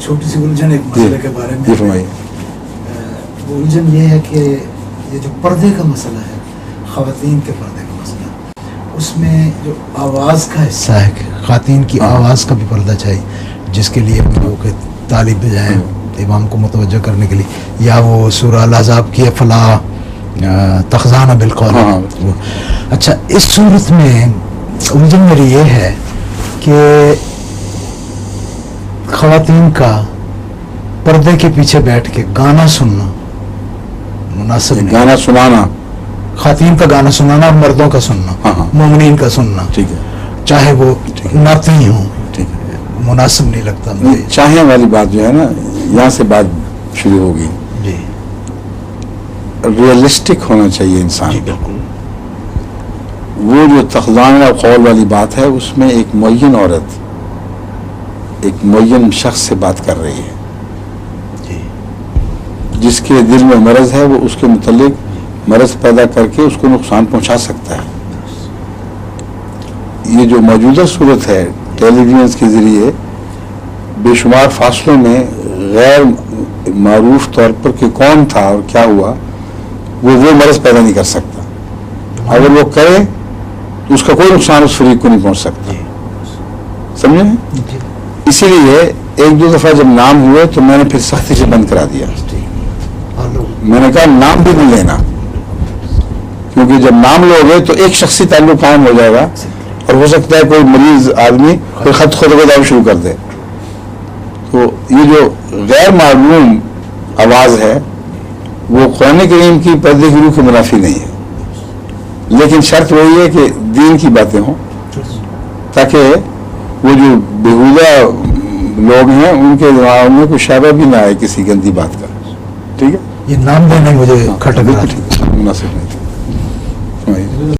چھوٹی سی الجھن ایک مسئلے کے بارے میں فرمائیے. وہ الجھن یہ ہے کہ یہ جو پردے کا مسئلہ ہے، خواتین کے پردے کا مسئلہ، اس میں جو آواز کا حصہ ہے کہ خواتین کی آواز کا بھی پردہ چاہیے، جس کے لیے ہم لوگ طالب جائیں امام کو متوجہ کرنے کے لیے، یا وہ سورہ الاحزاب کی فلا تخزان بالقول. اچھا، اس صورت میں الجھن میری یہ ہے کہ خواتین کا پردے کے پیچھے بیٹھ کے گانا سننا مناسب نہیں. گانا سنانا، خواتین کا گانا سنانا اور مردوں کا سننا، مومنین کا سننا، ٹھیک ہے، چاہے وہ نعتی ہوں، ٹھیک ہے. مناسب نہیں لگتا مجھے. چاہے والی بات جو ہے نا، یہاں سے بات شروع ہوگی. جی ریئلسٹک ہونا چاہیے انسان. جی بالکل. وہ جو تخزان اور قول والی بات ہے، اس میں ایک معین عورت ایک معین شخص سے بات کر رہی ہے، جی جس کے دل میں مرض ہے، وہ اس کے متعلق مرض پیدا کر کے اس کو نقصان پہنچا سکتا ہے. یہ جو موجودہ صورت ہے ٹیلی ویژن کے ذریعے بے شمار فاصلوں میں غیر معروف طور پر کہ کون تھا اور کیا ہوا، وہ مرض پیدا نہیں کر سکتا. اگر وہ کرے تو اس کا کوئی نقصان اس فریق کو نہیں پہنچ سکتا. سمجھے؟ اسی لیے ایک دو دفعہ جب نام ہوئے تو میں نے پھر سختی سے بند کرا دیا. میں نے کہا نام بھی نہیں لینا، کیونکہ جب نام لوگے تو ایک شخصی تعلق قائم ہو جائے گا اور ہو سکتا ہے کوئی مریض آدمی کوئی خود کو شروع کر دے. تو یہ جو غیر معلوم آواز ہے وہ قرآن کریم کی پردے کی روح کے منافی نہیں ہے، لیکن شرط وہی ہے کہ دین کی باتیں ہوں، تاکہ وہ جو بےہودہ لوگ ہیں ان کے دماغ میں کوئی شائبہ بھی نہ آئے کسی گندی بات کا. ٹھیک ہے، یہ نام دینا مجھے کھٹک رہا مناسب نہیں.